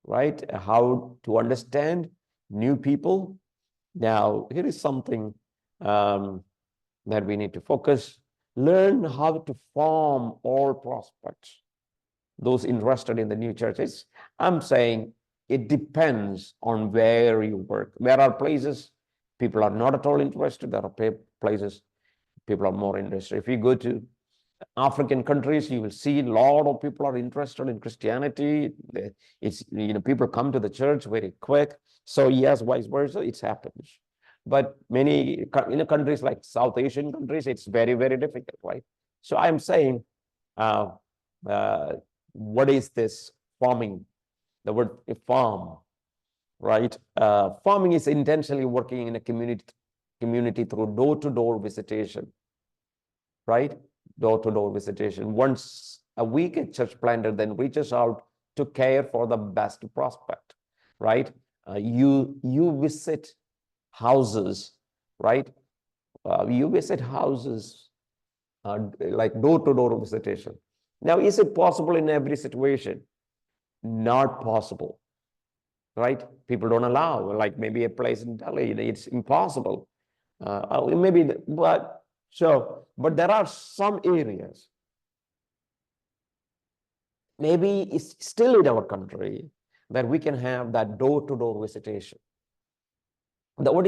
right? How to understand new people. Now, here is something that we need to focus. Learn how to form all prospects. Those interested in the new churches, I'm saying it depends on where you work. There are places people are not at all interested. There are places people are more interested. If you go to African countries, you will see a lot of people are interested in Christianity. It's, people come to the church very quick. So yes, vice versa, it happens. But many countries like South Asian countries, it's very, very difficult, right? So I'm saying, what is this farming? The word farm, right? Farming is intentionally working in a community through door-to-door visitation, right? Door-to-door visitation. Once a week, a church planter then reaches out to care for the best prospect, right? You visit houses, right? You visit houses, like door-to-door visitation. Now, is it possible in every situation? Not possible, right? People don't allow, like maybe a place in Delhi, it's impossible. Maybe, but there are some areas, maybe it's still in our country, that we can have that door-to-door visitation. And what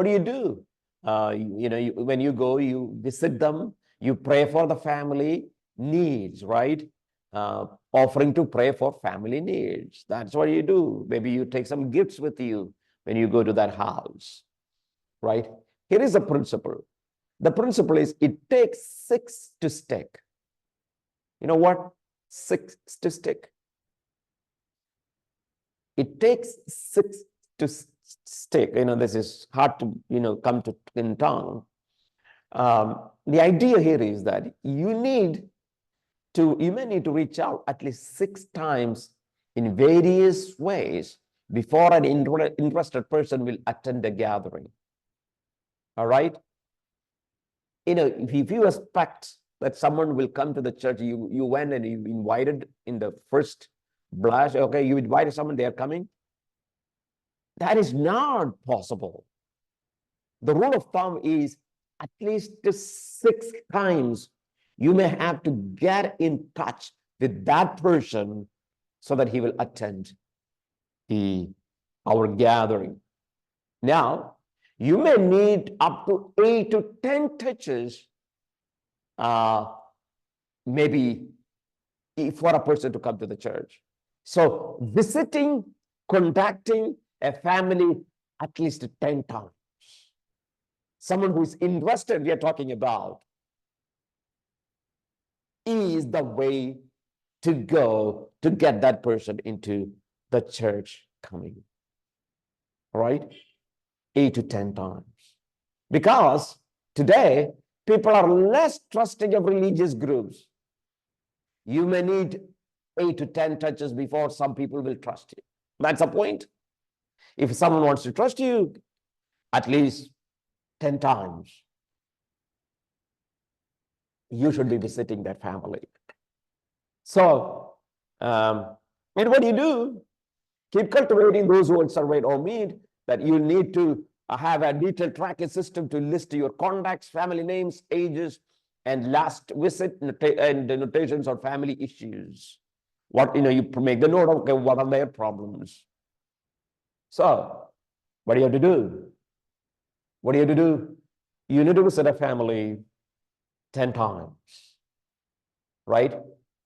do you do? When you go, you visit them, you pray for the family needs, right? Offering to pray for family needs. That's what you do. Maybe you take some gifts with you when you go to that house, right? Here is the principle. The principle is it takes 6 to stick. You know what? 6 to stick. It takes 6 to stick. This is hard to, come to in tongue. The idea here is that you may need to reach out at least 6 times in various ways before an interested person will attend a gathering. All right? If you expect that someone will come to the church, you went and you invited in the first blush, okay, you invited someone, they are coming. That is not possible. The rule of thumb is at least 6 times you may have to get in touch with that person so that he will attend our gathering. Now, you may need up to 8 to 10 touches, maybe for a person to come to the church. So visiting, contacting a family at least 10 times. Someone who is interested, we are talking about, is the way to go to get that person into the church coming. All right? 8 to 10 times. Because today, people are less trusting of religious groups. You may need 8 to 10 touches before some people will trust you. That's the point. If someone wants to trust you, at least 10 times, you should be visiting that family. So, and what do you do? Keep cultivating those who will survey or meet, that you need to have a detailed tracking system to list your contacts, family names, ages, and last visit and the notations on family issues. You make the note of, okay, what are their problems? So, what do you have to do? What do you have to do? You need to visit a family 10 times, right?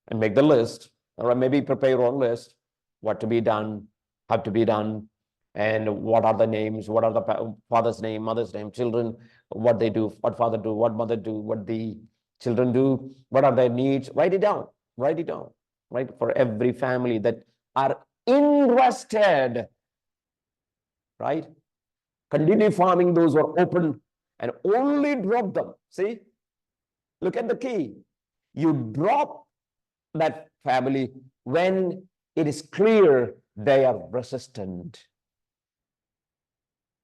And make the list, or maybe prepare your own list, what to be done, how to be done, and what are the names, what are the father's name, mother's name, children, what they do, what father do, what mother do, what the children do, what are their needs. Write it down, right? For every family that are interested, right? Continue farming those who are open and only drop them. See, look at the key. You drop that family when it is clear they are resistant.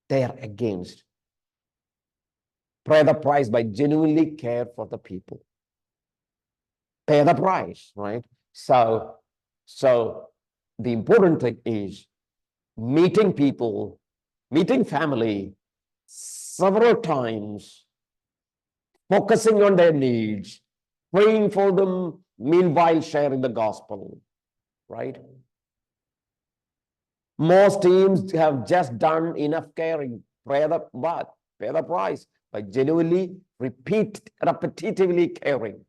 They are against. Pay the price by genuinely care for the people. Pay the price, right? So the important thing is meeting people, meeting family several times, focusing on their needs, praying for them, meanwhile sharing the gospel, right? Most teams have just done enough caring, pay the price by genuinely repetitively caring.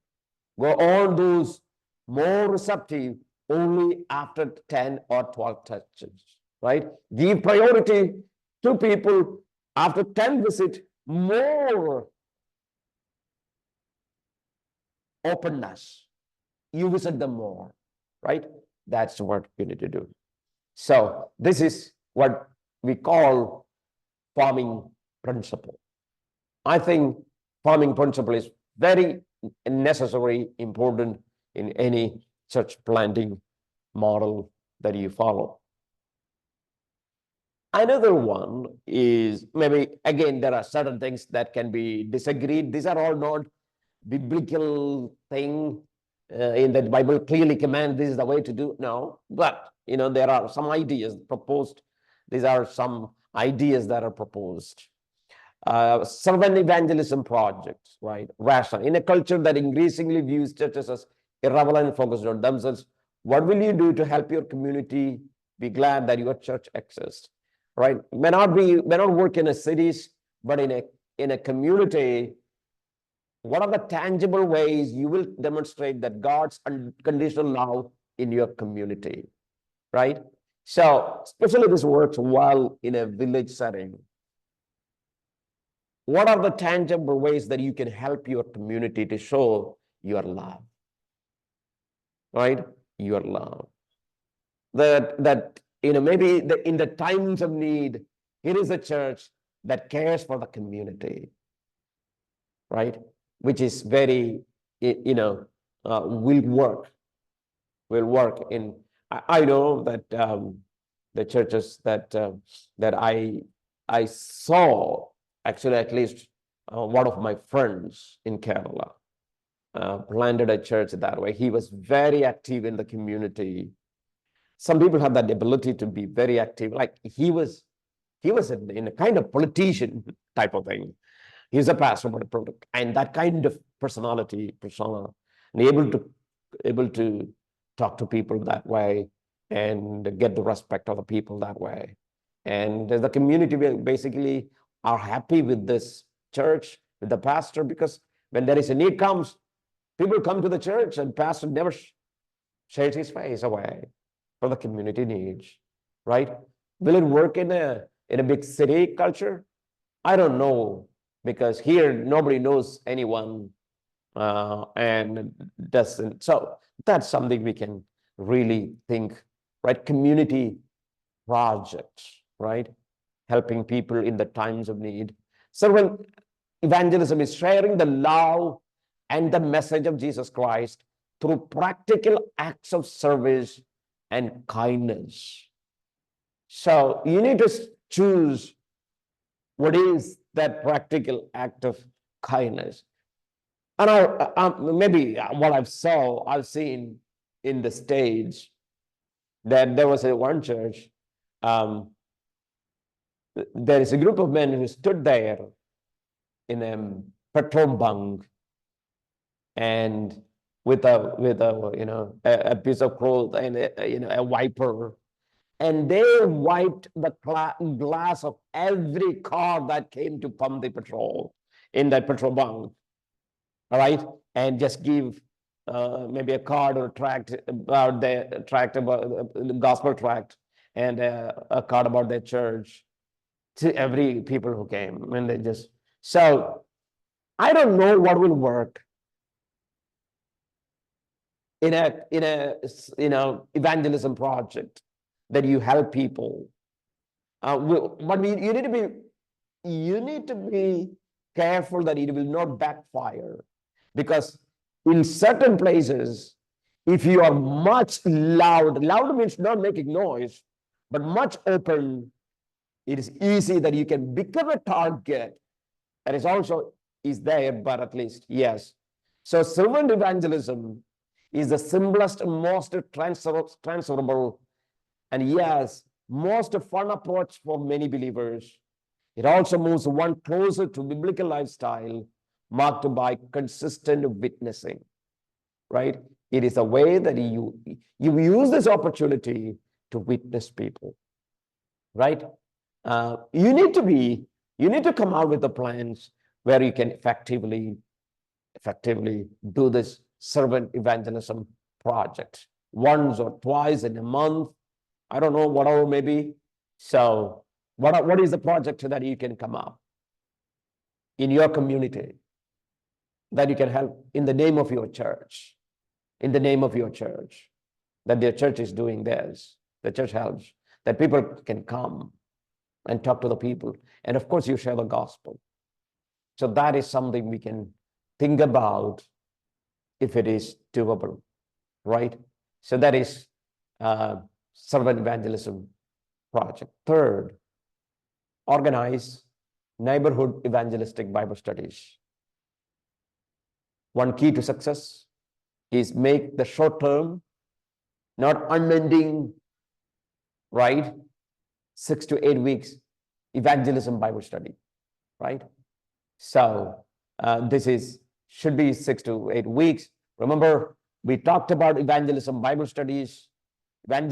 Go on those more receptive only after 10 or 12 touches, right? Give priority to people after 10 visits, more openness. You visit them more, right? That's what you need to do. So this is what we call farming principle. I think farming principle is very necessary, important in any church planting model that you follow. Another one is, maybe again, there are certain things that can be disagreed. These are all not biblical thing in that Bible clearly commands this is the way to do. No, but there are some ideas proposed. These are some ideas that are proposed. Servant evangelism projects, right? Rational. In a culture that increasingly views churches as irrelevant and focused on themselves, what will you do to help your community be glad that your church exists? Right? May not work in a cities, but in a community. What are the tangible ways you will demonstrate that God's unconditional love in your community, right? So, especially this works well in a village setting. What are the tangible ways that you can help your community to show your love, right? Your love. That maybe in the times of need, here is a church that cares for the community, right? Which is very, will work in. I know that the churches that I saw, actually, at least one of my friends in Kerala planted a church that way. He was very active in the community. Some people have that ability to be very active. Like he was in a kind of politician type of thing. He's a pastor, and that kind of persona, and able to talk to people that way and get the respect of the people that way. And the community basically are happy with this church, with the pastor, because when there is a need comes, people come to the church, and pastor never shades his face away for the community needs, right? Will it work in a big city culture? I don't know, because here nobody knows anyone and doesn't. So that's something we can really think, right? Community projects, right? Helping people in the times of need. So when evangelism is sharing the love and the message of Jesus Christ through practical acts of service and kindness. So you need to choose what is that practical act of kindness. And maybe what I've seen in the States, that there was one church, there is a group of men who stood there in a petrol bunk and with a piece of cloth and a wiper, and they wiped the glass of every car that came to pump the petrol in that petrol bunk. All right, and just give maybe a card or a tract about the gospel tract, and a card about their church to every people who came. And they just, so I don't know what will work in a evangelism project that you help people, but you need to be careful that it will not backfire, because in certain places, if you are much loud means not making noise, but much open, it is easy that you can become a target. That is also is there, but at least, yes. So servant evangelism is the simplest and most transferable And yes, most fun approach for many believers. It also moves one closer to biblical lifestyle marked by consistent witnessing, right? It is a way that you use this opportunity to witness people, right? You need to come out with the plans where you can effectively do this servant evangelism project once or twice in a month. I don't know, whatever maybe. So what is the project that you can come up in your community that you can help in the name of your church, that the church is doing this, the church helps, that people can come and talk to the people. And of course, you share the gospel. So that is something we can think about if it is doable, right? So that is servant evangelism project. Third, organize neighborhood evangelistic Bible studies. One key to success is make the short term, not unending, right? 6 to 8 weeks evangelism Bible study, right? So this should be 6 to 8 weeks. Remember, we talked about evangelistic Bible studies, from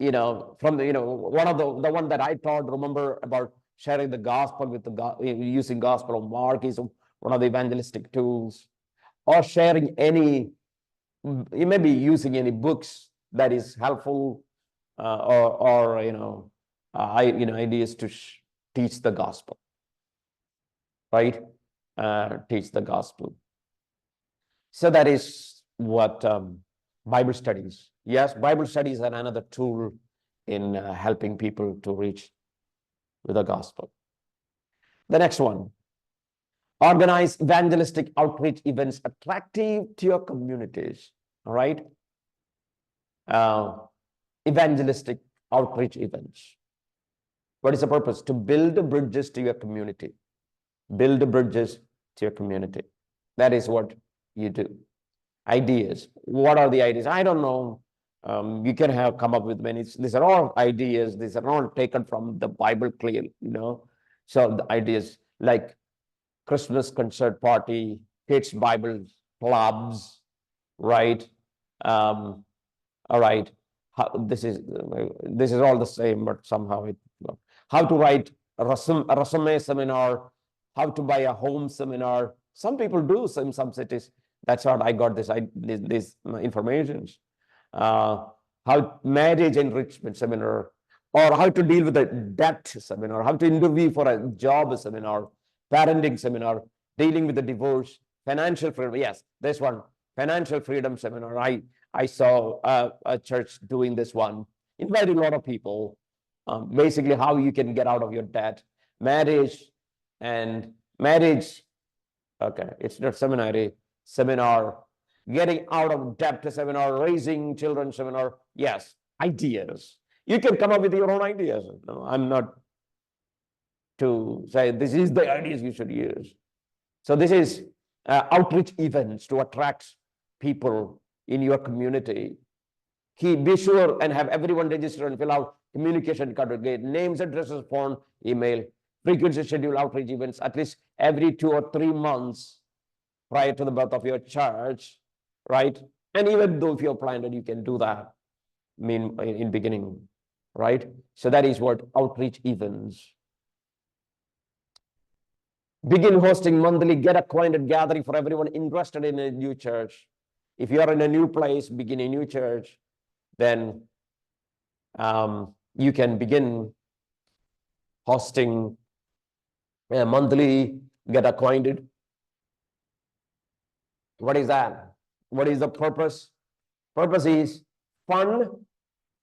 one of the one that I taught, remember, about sharing the gospel with using Gospel of Mark is one of the evangelistic tools, or sharing you may be using any books that is helpful, or ideas to teach the gospel, right? Teach the gospel. So that is what Bible studies. Yes, Bible studies are another tool in helping people to reach with the gospel. The next one, organize evangelistic outreach events attractive to your communities. All right. Evangelistic outreach events. What is the purpose? To build bridges to your community. Build bridges to your community. That is what you do. Ideas. What are the ideas? I don't know. You can come up with many. These are all ideas. These are all taken from the Bible clearly, So the ideas like Christmas concert party, kids Bible clubs, right? All right. This is all the same, but somehow how to write a resume seminar, how to buy a home seminar. Some people do in some cities. That's what I got this information. How marriage enrichment seminar, or how to deal with a debt seminar, how to interview for a job seminar, parenting seminar, dealing with the divorce, financial freedom. Yes, this one, financial freedom seminar. I saw a church doing this one, invited a lot of people. Basically, how you can get out of your debt, marriage. Okay, it's not seminar, getting out of debt seminar, raising children seminar. Yes, ideas. You can come up with your own ideas. No, I'm not to say this is the ideas you should use. So this is outreach events to attract people in your community. Be sure and have everyone register and fill out communication card, get names, addresses, phone, email, frequency schedule outreach events at least every 2 or 3 months prior to the birth of your church, right? And even though if you're planted, you can do that in beginning, right? So that is what outreach events. Begin hosting monthly get acquainted gathering for everyone interested in a new church. If you are in a new place, begin a new church, then you can begin hosting a monthly get acquainted. What is that? What is the purpose? Purpose is fun,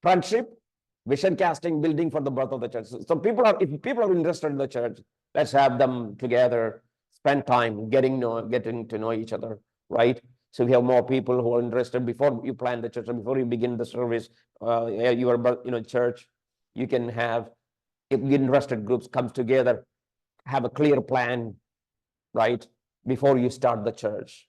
friendship, vision casting, building for the birth of the church. So if people are interested in the church, let's have them together, spend time getting to know each other, right? So we have more people who are interested before you plan the church, or before you begin the service, your church. You can have interested groups comes together, have a clear plan, right, before you start the church.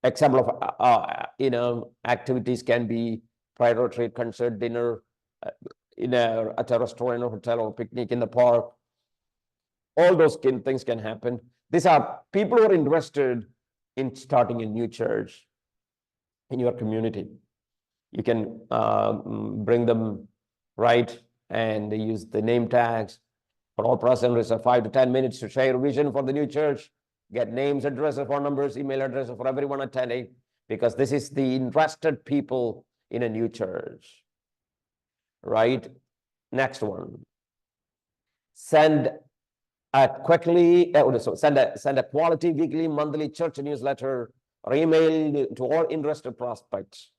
Example of activities can be private retreat, concert, dinner, uh, at a restaurant or hotel, or picnic in the park. All those things can happen. These are people who are interested in starting a new church in your community. You can bring them, right, and use the name tags. For all present, reserve 5 to 10 minutes to share vision for the new church. Get names, addresses, phone numbers, email addresses for everyone attending, because this is the interested people in a new church, right? Next one. Send send a quality weekly, monthly church newsletter or email to all interested prospects.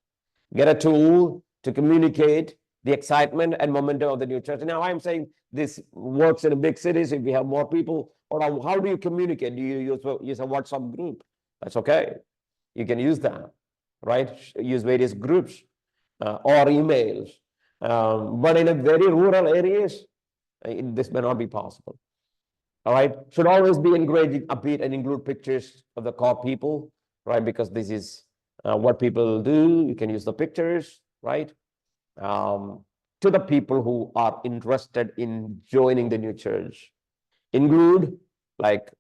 Get a tool to communicate the excitement and momentum of the new church. Now, I'm saying this works in big cities if we have more people. Or how do you communicate? Do you use a WhatsApp group? That's okay. You can use that, right? Use various groups or emails. But in a very rural areas, this may not be possible. All right. Should always be engaging, upbeat, and include pictures of the core people, right? Because this is what people do. You can use the pictures, right? To the people who are interested in joining the new church. Include, like,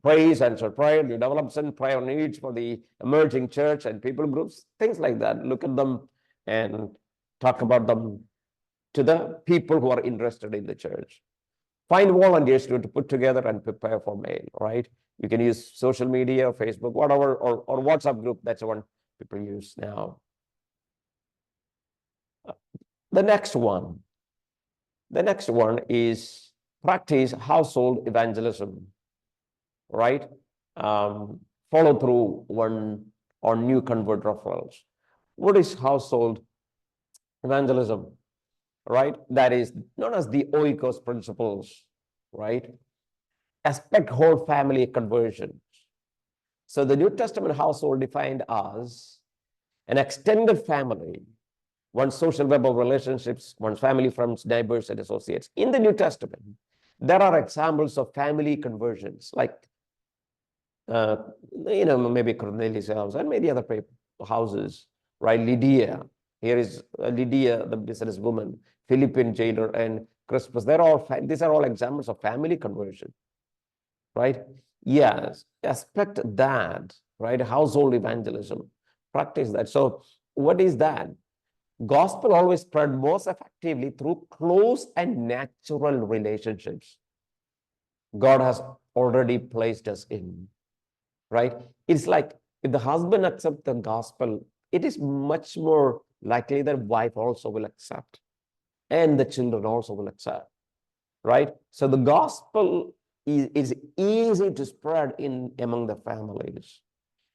praise, answer prayer, new development, prayer needs for the emerging church and people groups, things like that. Look at them and talk about them to the people who are interested in the church. Find volunteers to put together and prepare for mail, right? You can use social media, Facebook, whatever, or WhatsApp group. That's the one people use now. The next one is practice household evangelism, right? Follow through on new convert referrals. What is household evangelism, right? That is known as the Oikos principles, right? Aspect whole family conversions. So the New Testament household defined as an extended family, one's social web of relationships, one's family, friends, neighbors, and associates. In the New Testament, there are examples of family conversions, like, maybe Cornelius' house and many other houses, right? Lydia, here is Lydia, the businesswoman, Philippine jailer, and Crispus. These are all examples of family conversion, right? Yes, expect that, right? Household evangelism, practice that. So what is that? Gospel always spread most effectively through close and natural relationships God has already placed us in, right? It's like if the husband accepts the gospel, it is much more likely that wife also will accept, and the children also will accept, right? So the gospel is easy to spread among the families.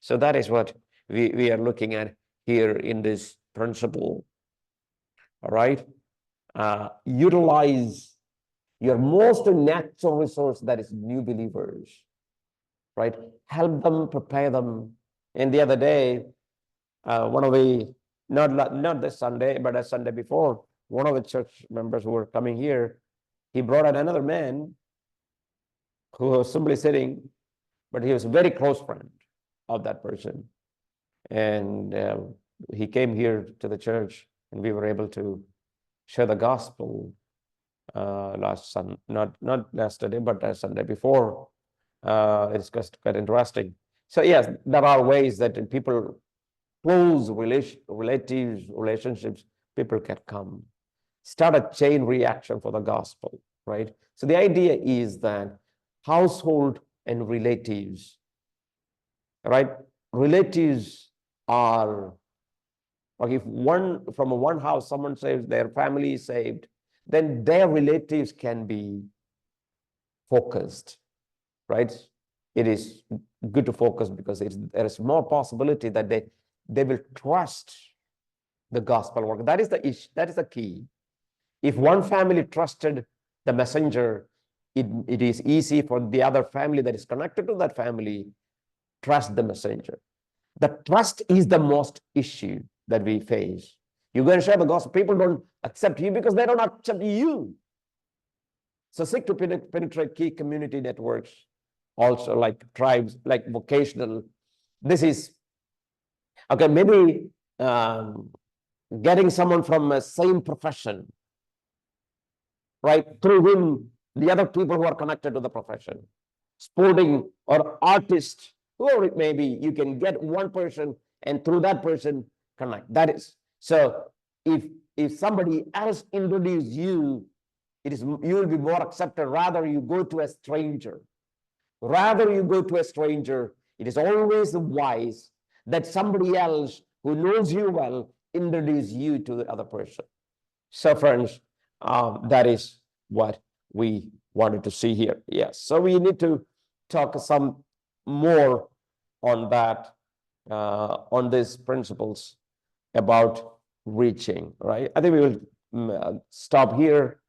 So that is what we are looking at here in this principle. All right. Utilize your most natural resource, that is new believers, right? Help them, prepare them. And the other day, one of the, not this Sunday, but a Sunday before, one of the church members who were coming here, he brought in another man who was simply sitting, but he was a very close friend of that person. And he came here to the church, and we were able to share the gospel last Sunday, not yesterday, but Sunday before. It's just quite interesting. So yes, there are ways that people, close relationships, people can come. Start a chain reaction for the gospel, right? So the idea is that household and relatives, right? Relatives are, like, if from one house someone saves, their family is saved, then their relatives can be focused, right? It is good to focus because there is more possibility that they will trust the gospel work. That is the issue. That is the key. If one family trusted the messenger, it is easy for the other family that is connected to that family trust the messenger. The trust is the most issue that we face. You go and share the gospel, people don't accept you because they don't accept you. So seek to penetrate key community networks, also like tribes, like vocational. This is Okay, maybe getting someone from a same profession, right? Through whom the other people who are connected to the profession, sporting or artist, whoever it may be, you can get one person and through that person connect. That is, so if somebody else introduce you, you will be more accepted. Rather you go to a stranger. Rather you go to a stranger. It is always wise that somebody else who knows you well introduce you to the other person. So friends, that is what we wanted to see here. Yes, so we need to talk some more on that, on these principles about reaching, right? I think we will stop here